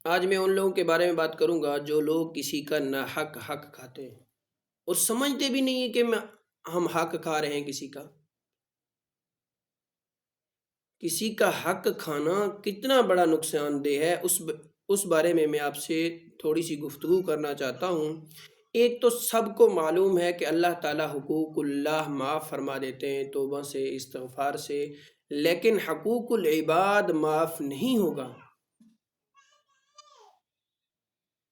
آج میں ان لوگوں کے بارے میں بات کروں گا جو لوگ کسی کا ناحق حق کھاتے ہیں اور سمجھتے بھی نہیں ہیں کہ ہم حق کھا رہے ہیں کسی کا۔ کسی کا حق کھانا کتنا بڑا نقصان دہ ہے اس بارے میں آپ سے تھوڑی سی گفتگو کرنا چاہتا ہوں۔ ایک تو سب کو معلوم ہے کہ اللہ تعالیٰ حقوق اللہ معاف فرما دیتے ہیں توبہ سے، استغفار سے، لیکن حقوق العباد معاف نہیں ہوگا۔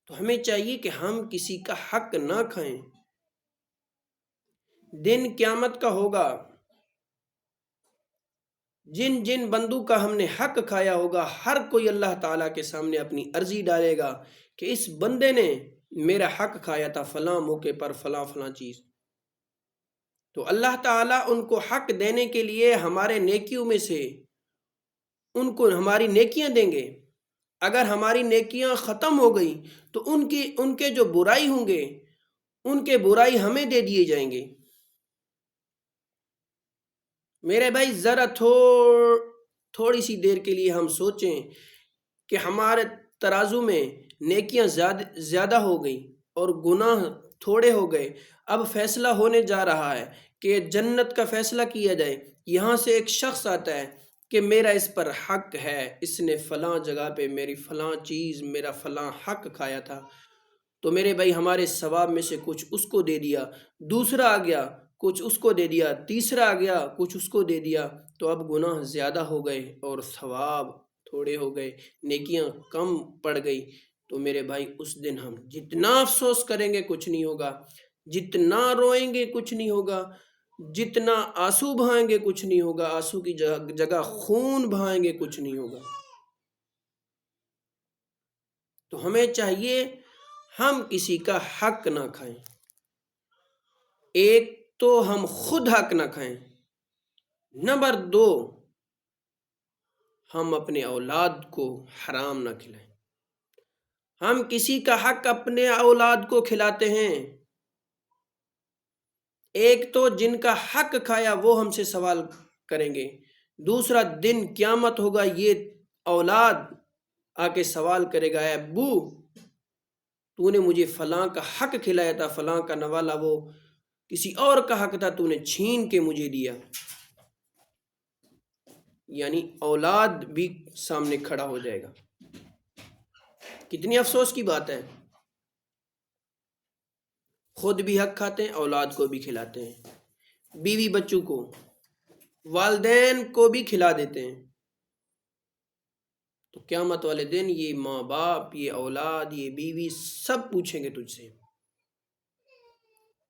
تو ہمیں چاہیے کہ ہم کسی کا حق نہ کھائیں۔ دن قیامت کا ہوگا، جن جن بندوں کا ہم نے حق کھایا ہوگا، ہر کوئی اللہ تعالیٰ کے سامنے اپنی عرضی ڈالے گا کہ اس بندے نے میرا حق کھایا تھا فلاں موقع پر فلاں فلاں چیز۔ تو اللہ تعالیٰ ان کو حق دینے کے لیے ہمارے نیکیوں میں سے ان کو ہماری نیکیاں دیں گے۔ اگر ہماری نیکیاں ختم ہو گئی تو ان کے جو برائی ہوں گے ان کے برائی ہمیں دے دیے جائیں گے۔ میرے بھائی ذرا تھوڑی سی دیر کے لیے ہم سوچیں کہ ہمارے ترازو میں نیکیاں زیادہ ہو گئی اور گناہ تھوڑے ہو گئے۔ اب فیصلہ ہونے جا رہا ہے کہ جنت کا فیصلہ کیا جائے۔ یہاں سے ایک شخص آتا ہے کہ میرا اس پر حق ہے، اس نے فلاں جگہ پہ میری فلاں چیز، میرا فلاں حق کھایا تھا، تو میرے بھائی ہمارے ثواب میں سے کچھ اس کو دے دیا۔ دوسرا آ گیا، کچھ اس کو دے دیا۔ تیسرا آ گیا، کچھ اس کو دے دیا۔ تو اب گناہ زیادہ ہو گئے اور ثواب تھوڑے ہو گئے، نیکیاں کم پڑ گئی۔ تو میرے بھائی اس دن ہم جتنا افسوس کریں گے کچھ نہیں ہوگا، جتنا روئیں گے کچھ نہیں ہوگا، جتنا آنسو بہائیں گے کچھ نہیں ہوگا، آنسو کی جگہ خون بہائیں گے کچھ نہیں ہوگا۔ تو ہمیں چاہیے ہم کسی کا حق نہ کھائیں۔ ایک تو ہم خود حق نہ کھائیں، نمبر دو ہم اپنے اولاد کو حرام نہ کھلائیں۔ ہم کسی کا حق اپنے اولاد کو کھلاتے ہیں۔ ایک تو جن کا حق کھایا وہ ہم سے سوال کریں گے، دوسرا دن قیامت ہوگا یہ اولاد آ کے سوال کرے گا، اے ابو تو نے مجھے فلاں کا حق کھلایا تھا، فلاں کا نوالا وہ کسی اور کا حق تھا، تو نے چھین کے مجھے دیا۔ یعنی اولاد بھی سامنے کھڑا ہو جائے گا۔ کتنی افسوس کی بات ہے، خود بھی حق کھاتے ہیں، اولاد کو بھی کھلاتے ہیں، بیوی بچوں کو، والدین کو بھی کھلا دیتے ہیں۔ تو قیامت والے دن یہ ماں باپ، یہ اولاد، یہ بیوی سب پوچھیں گے تجھ سے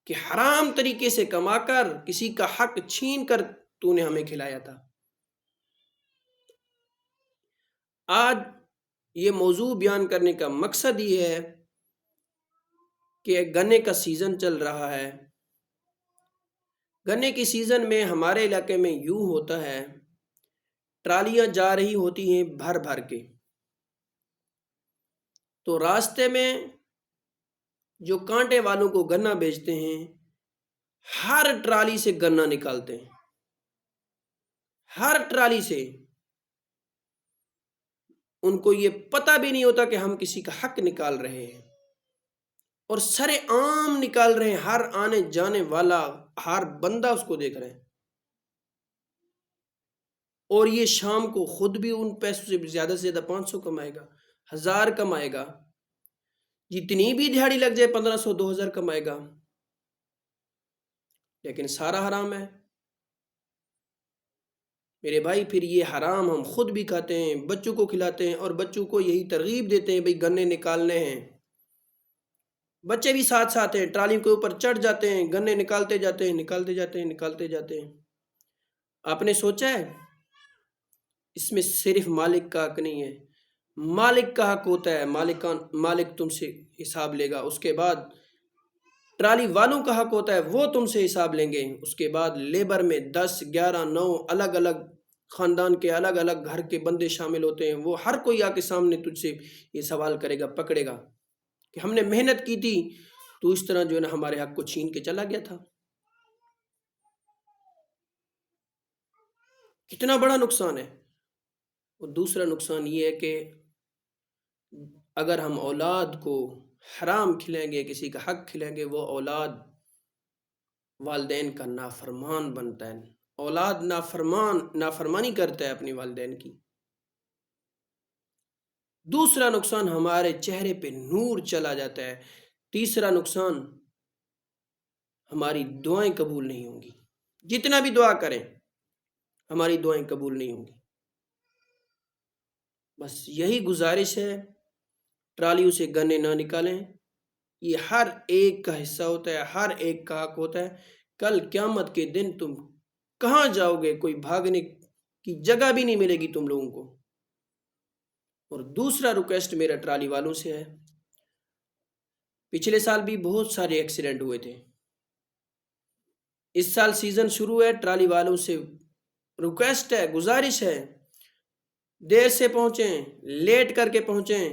کہ حرام طریقے سے کما کر کسی کا حق چھین کر تو نے ہمیں کھلایا تھا۔ آج یہ موضوع بیان کرنے کا مقصد یہ ہے کہ گنے کا سیزن چل رہا ہے۔ گنے کی سیزن میں ہمارے علاقے میں یوں ہوتا ہے، ٹرالیاں جا رہی ہوتی ہیں بھر بھر کے، تو راستے میں جو کانٹے والوں کو گنا بیچتے ہیں ہر ٹرالی سے گنا نکالتے ہیں، ہر ٹرالی سے۔ ان کو یہ پتہ بھی نہیں ہوتا کہ ہم کسی کا حق نکال رہے ہیں اور سرے عام نکال رہے ہیں، ہر آنے جانے والا، ہر بندہ اس کو دیکھ رہے ہیں۔ اور یہ شام کو خود بھی ان پیسوں سے زیادہ سے زیادہ 500 کمائے گا، 1000 کمائے گا، جتنی بھی دیہڑی لگ جائے 1500 2000 کمائے گا، لیکن سارا حرام ہے۔ میرے بھائی پھر یہ حرام ہم خود بھی کھاتے ہیں، بچوں کو کھلاتے ہیں اور بچوں کو یہی ترغیب دیتے ہیں بھئی گنے نکالنے ہیں۔ بچے بھی ساتھ ساتھ ہیں، ٹرالی کے اوپر چڑھ جاتے ہیں، گنے نکالتے جاتے ہیں، نکالتے جاتے ہیں، نکالتے جاتے ہیں۔ آپ نے سوچا ہے اس میں صرف مالک کا حق نہیں ہے، مالک کا حق ہوتا ہے، مالک تم سے حساب لے گا۔ اس کے بعد ٹرالی والوں کا حق ہوتا ہے، وہ تم سے حساب لیں گے۔ اس کے بعد لیبر میں 10 11 9 الگ الگ خاندان کے الگ الگ گھر کے بندے شامل ہوتے ہیں، وہ ہر کوئی آ کے سامنے تجھ سے یہ سوال کرے گا، پکڑے گا کہ ہم نے محنت کی تھی، تو اس طرح جو ہے نا ہمارے حق کو چھین کے چلا گیا تھا۔ کتنا بڑا نقصان ہے۔ اور دوسرا نقصان یہ ہے کہ اگر ہم اولاد کو حرام کھلائیں گے، کسی کا حق کھلائیں گے، وہ اولاد والدین کا نافرمان بنتا ہے، اولاد نافرمانی کرتا ہے اپنی والدین کی۔ دوسرا نقصان، ہمارے چہرے پہ نور چلا جاتا ہے۔ تیسرا نقصان، ہماری دعائیں قبول نہیں ہوں گی، جتنا بھی دعا کریں ہماری دعائیں قبول نہیں ہوں گی۔ بس یہی گزارش ہے، ٹرالیوں سے گنے نہ نکالیں، یہ ہر ایک کا حصہ ہوتا ہے، ہر ایک کا حق ہوتا ہے۔ کل قیامت کے دن تم کہاں جاؤ گے؟ کوئی بھاگنے کی جگہ بھی نہیں ملے گی تم لوگوں کو۔ اور دوسرا ریکویسٹ میرا ٹرالی والوں سے ہے، پچھلے سال بھی بہت سارے ایکسیڈنٹ ہوئے تھے، اس سال سیزن شروع ہے، ٹرالی والوں سے ریکویسٹ ہے، گزارش ہے، دیر سے پہنچیں، لیٹ کر کے پہنچیں،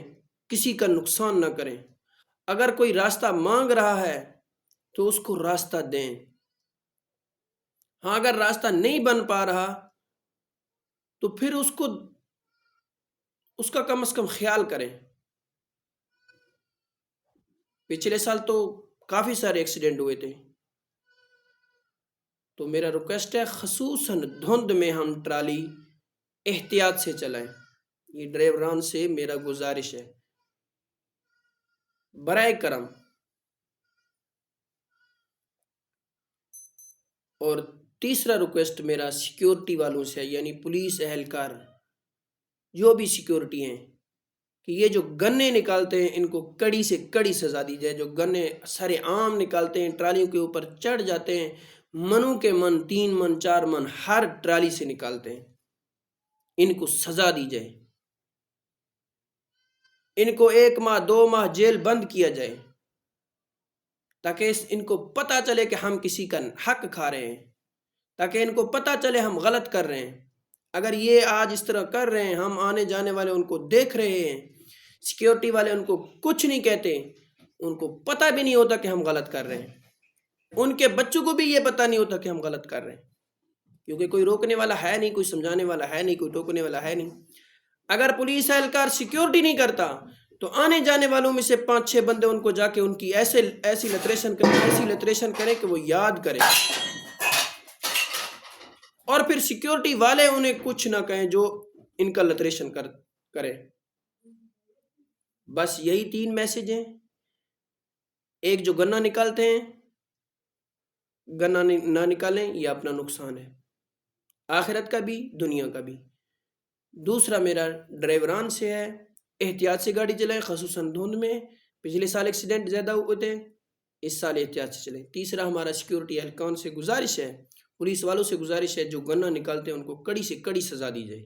کسی کا نقصان نہ کریں۔ اگر کوئی راستہ مانگ رہا ہے تو اس کو راستہ دیں، ہاں اگر راستہ نہیں بن پا رہا تو پھر اس کا کم از کم خیال کریں۔ پچھلے سال تو کافی سارے ایکسیڈنٹ ہوئے تھے، تو میرا ریکویسٹ ہے خصوصاً دھند میں ہم ٹرالی احتیاط سے چلائیں، یہ ڈرائیوران سے میرا گزارش ہے برائے کرم۔ اور تیسرا ریکویسٹ میرا سیکیورٹی والوں سے ہے، یعنی پولیس اہلکار جو بھی سیکیورٹی ہیں، کہ یہ جو گنے نکالتے ہیں ان کو کڑی سے کڑی سزا دی جائے۔ جو گنے سر عام نکالتے ہیں، ٹرالیوں کے اوپر چڑھ جاتے ہیں، منوں کے من 3 من 4 من ہر ٹرالی سے نکالتے ہیں، ان کو سزا دی جائے، ان کو 1 ماہ 2 ماہ جیل بند کیا جائے، تاکہ ان کو پتہ چلے کہ ہم کسی کا حق کھا رہے ہیں، تاکہ ان کو پتہ چلے ہم غلط کر رہے ہیں۔ اگر یہ آج اس طرح کر رہے ہیں، ہم آنے جانے والے ان کو دیکھ رہے ہیں، سیکیورٹی والے ان کو کچھ نہیں کہتے، ان کو پتہ بھی نہیں ہوتا کہ ہم غلط کر رہے ہیں، ان کے بچوں کو بھی یہ پتہ نہیں ہوتا کہ ہم غلط کر رہے ہیں، کیونکہ کوئی روکنے والا ہے نہیں، کوئی سمجھانے والا ہے نہیں، کوئی ٹوکنے والا ہے نہیں۔ اگر پولیس اہلکار سیکیورٹی نہیں کرتا تو آنے جانے والوں میں سے 5-6 بندے ان کو جا کے ان کی ایسی لتریشن کریں کہ وہ یاد کریں، اور پھر سیکیورٹی والے انہیں کچھ نہ کہیں جو ان کا لتریشن کرے۔ بس یہی 3 میسج ہیں، ایک جو گنا نکالتے ہیں، گنا نہ نکالیں، یہ اپنا نقصان ہے، آخرت کا بھی دنیا کا بھی۔ دوسرا میرا ڈرائیوران سے ہے، احتیاط سے گاڑی چلائیں، خصوصاً دھند میں، پچھلے سال ایکسیڈنٹ زیادہ ہوئے تھے، اس سال احتیاط سے چلیں۔ تیسرا ہمارا سیکیورٹی اہلکار سے گزارش ہے، پولیس والوں سے گزارش ہے، جو گنا نکالتے ہیں ان کو کڑی سے کڑی سزا دی جائے۔